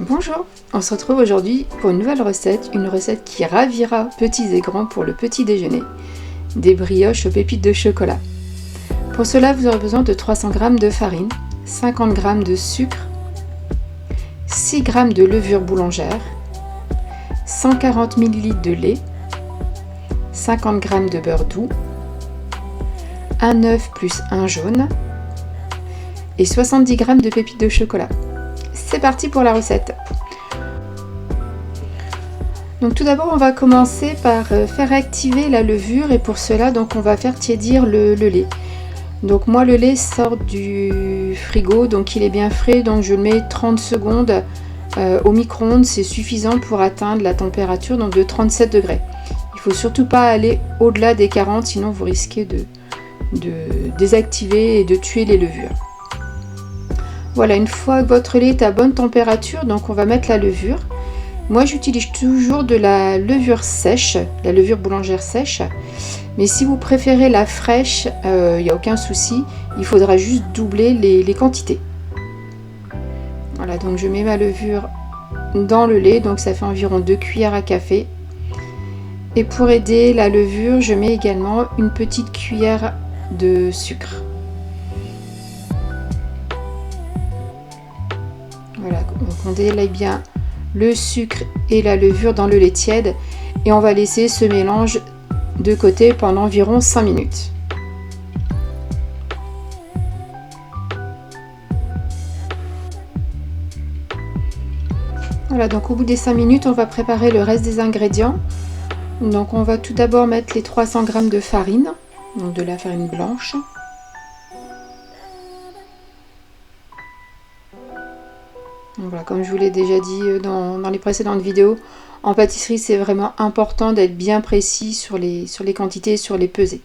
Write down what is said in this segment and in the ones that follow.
Bonjour, on se retrouve aujourd'hui pour une nouvelle recette, une recette qui ravira petits et grands pour le petit déjeuner, des brioches aux pépites de chocolat. Pour cela, vous aurez besoin de 300 g de farine, 50 g de sucre, 6 g de levure boulangère, 140 ml de lait, 50 g de beurre doux, un œuf plus un jaune et 70 g de pépites de chocolat. C'est parti pour la recette. Donc tout d'abord on va commencer par faire activer la levure et pour cela donc on va faire tiédir le lait. Donc moi le lait sort du frigo, donc il est bien frais, donc je le mets 30 secondes au micro-ondes, c'est suffisant pour atteindre la température donc de 37 degrés. Il ne faut surtout pas aller au-delà des 40, sinon vous risquez de désactiver et de tuer les levures. Voilà, une fois que votre lait est à bonne température, donc on va mettre la levure. Moi j'utilise toujours de la levure sèche, la levure boulangère sèche, mais si vous préférez la fraîche, il n'y a aucun souci, il faudra juste doubler les quantités. Voilà, donc je mets ma levure dans le lait, donc ça fait environ 2 cuillères à café. Et pour aider la levure, je mets également une petite cuillère de sucre. Voilà, donc on délaye bien le sucre et la levure dans le lait tiède et on va laisser ce mélange de côté pendant environ 5 minutes. Voilà, donc au bout des 5 minutes, on va préparer le reste des ingrédients. Donc on va tout d'abord mettre les 300 g de farine, donc de la farine blanche. Voilà, comme je vous l'ai déjà dit dans les précédentes vidéos, en pâtisserie c'est vraiment important d'être bien précis sur les quantités et sur les pesées.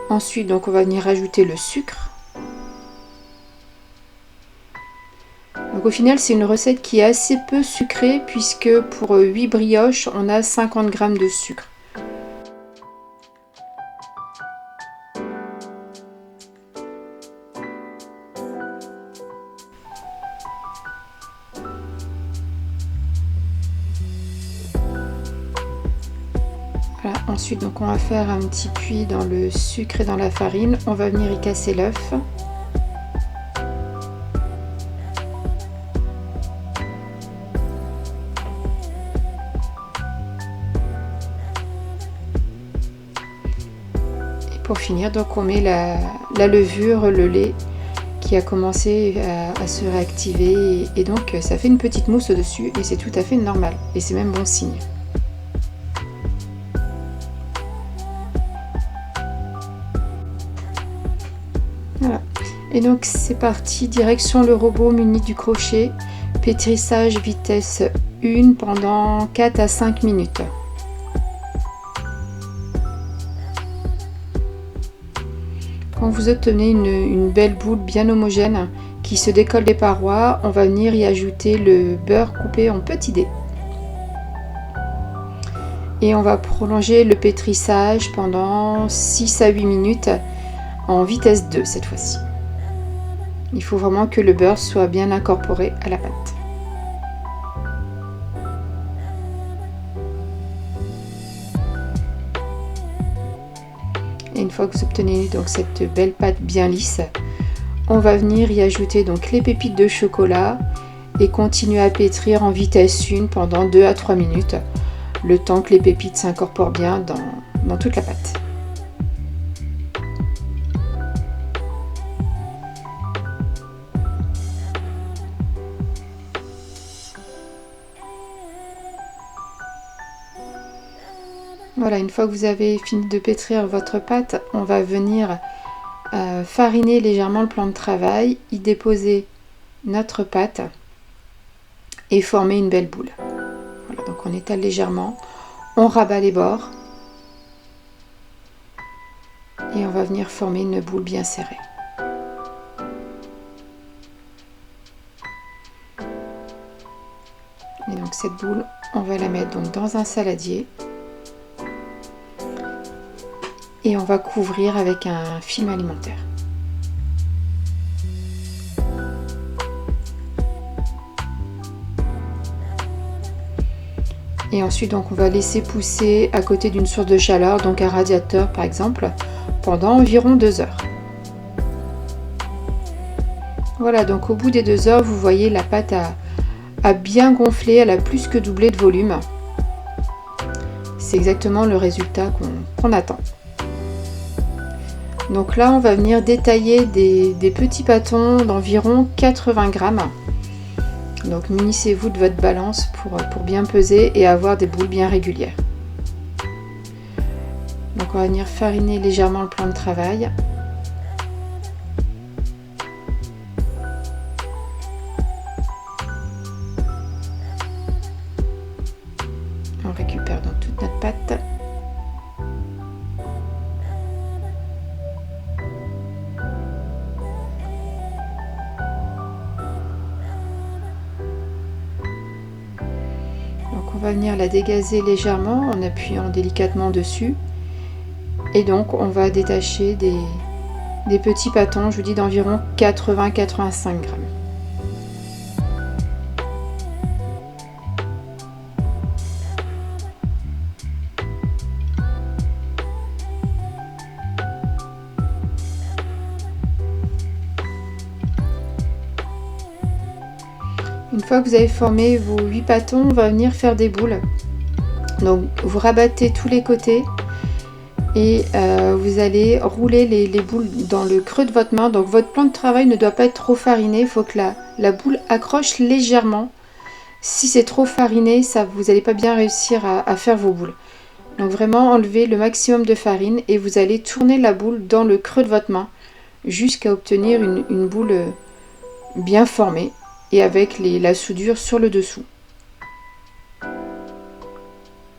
Ensuite donc on va venir rajouter le sucre. Donc au final c'est une recette qui est assez peu sucrée puisque pour 8 brioches on a 50 g de sucre. Voilà, ensuite donc on va faire un petit puits dans le sucre et dans la farine, on va venir y casser l'œuf. Et pour finir donc on met la levure, le lait qui a commencé à se réactiver et donc ça fait une petite mousse au-dessus et c'est tout à fait normal et c'est même bon signe. Voilà. Et donc c'est parti, direction le robot muni du crochet, pétrissage vitesse 1 pendant 4 à 5 minutes. Quand vous obtenez une belle boule bien homogène qui se décolle des parois, on va venir y ajouter le beurre coupé en petits dés. Et on va prolonger le pétrissage pendant 6 à 8 minutes en vitesse 2 cette fois-ci. Il faut vraiment que le beurre soit bien incorporé à la pâte. Et une fois que vous obtenez donc cette belle pâte bien lisse, on va venir y ajouter donc les pépites de chocolat et continuer à pétrir en vitesse 1 pendant 2 à 3 minutes, le temps que les pépites s'incorporent bien dans toute la pâte. Voilà, une fois que vous avez fini de pétrir votre pâte, on va venir fariner légèrement le plan de travail, y déposer notre pâte et former une belle boule. Voilà, donc on étale légèrement, on rabat les bords et on va venir former une boule bien serrée. Et donc cette boule, on va la mettre donc dans un saladier. Et on va couvrir avec un film alimentaire. Et ensuite donc on va laisser pousser à côté d'une source de chaleur, donc un radiateur par exemple, pendant environ 2 heures. Voilà, donc au bout des 2 heures, vous voyez la pâte a bien gonflé, elle a plus que doublé de volume. C'est exactement le résultat qu'on attend. Donc là on va venir détailler des petits pâtons d'environ 80 grammes. Donc munissez-vous de votre balance pour bien peser et avoir des boules bien régulières. Donc on va venir fariner légèrement le plan de travail. On récupère donc toute notre pâte. On va venir la dégazer légèrement en appuyant délicatement dessus et donc on va détacher des petits pâtons, je vous dis d'environ 80-85 grammes. Une fois que vous avez formé vos 8 pâtons, on va venir faire des boules. Donc vous rabattez tous les côtés et vous allez rouler les boules dans le creux de votre main. Donc votre plan de travail ne doit pas être trop fariné, il faut que la boule accroche légèrement. Si c'est trop fariné, vous n'allez pas bien réussir à faire vos boules. Donc vraiment enlevez le maximum de farine et vous allez tourner la boule dans le creux de votre main jusqu'à obtenir une boule bien formée et avec la soudure sur le dessous.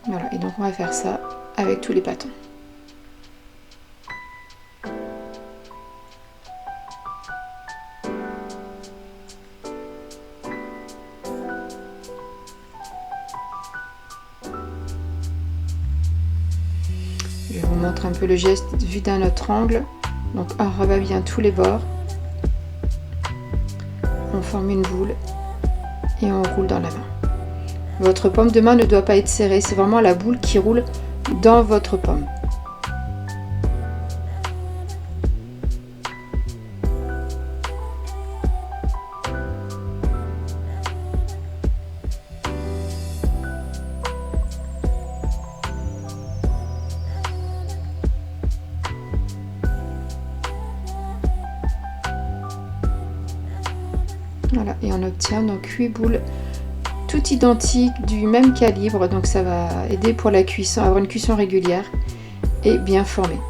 Voilà, et donc on va faire ça avec tous les pâtons. Je vous montre un peu le geste vu d'un autre angle. Donc on rabat bien tous les bords. On forme une boule et on roule dans la main. Votre paume de main ne doit pas être serrée, c'est vraiment la boule qui roule dans votre paume. Voilà, et on obtient donc 8 boules toutes identiques du même calibre, donc ça va aider pour la cuisson, avoir une cuisson régulière et bien formée.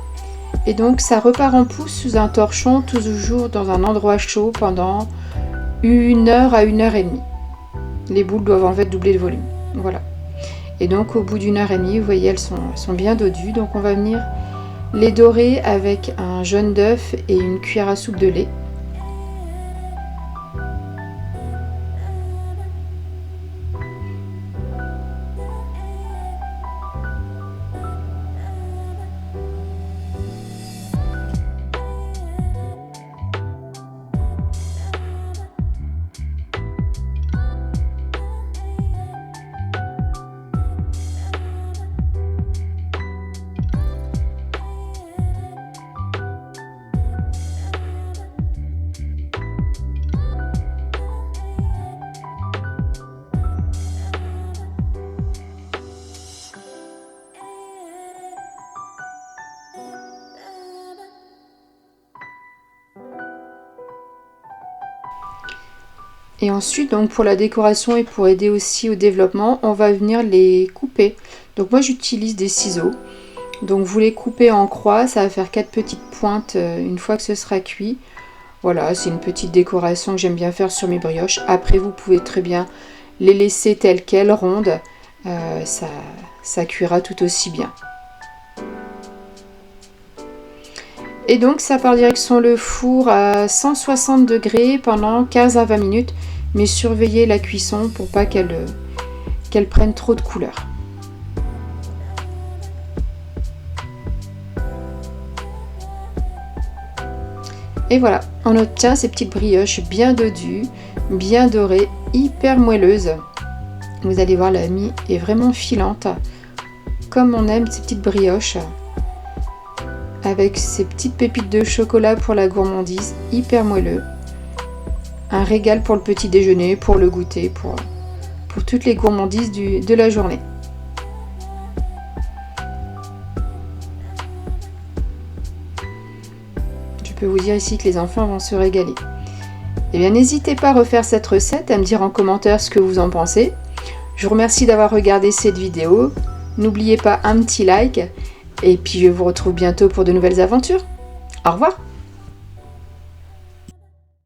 Et donc ça repart en pousse sous un torchon, toujours dans un endroit chaud pendant 1 heure à 1 heure et demie. Les boules doivent en fait doubler de volume. Voilà. Et donc au bout d'1 heure et demie, vous voyez, elles sont bien dodues, donc on va venir les dorer avec un jaune d'œuf et une cuillère à soupe de lait. Et ensuite, donc pour la décoration et pour aider aussi au développement, on va venir les couper. Donc moi j'utilise des ciseaux. Donc vous les coupez en croix, ça va faire 4 petites pointes une fois que ce sera cuit. Voilà, c'est une petite décoration que j'aime bien faire sur mes brioches. Après vous pouvez très bien les laisser telles quelles, rondes. Ça cuira tout aussi bien. Et donc ça part direction le four à 160 degrés pendant 15 à 20 minutes. Mais surveillez la cuisson pour pas qu'elle prenne trop de couleur. Et voilà, on obtient ces petites brioches bien dodues, bien dorées, hyper moelleuses. Vous allez voir, la mie est vraiment filante, comme on aime ces petites brioches, avec ces petites pépites de chocolat pour la gourmandise, hyper moelleux. Un régal pour le petit déjeuner, pour le goûter, pour toutes les gourmandises de la journée. Je peux vous dire ici que les enfants vont se régaler. Eh bien, n'hésitez pas à refaire cette recette, à me dire en commentaire ce que vous en pensez. Je vous remercie d'avoir regardé cette vidéo. N'oubliez pas un petit like. Et puis je vous retrouve bientôt pour de nouvelles aventures. Au revoir!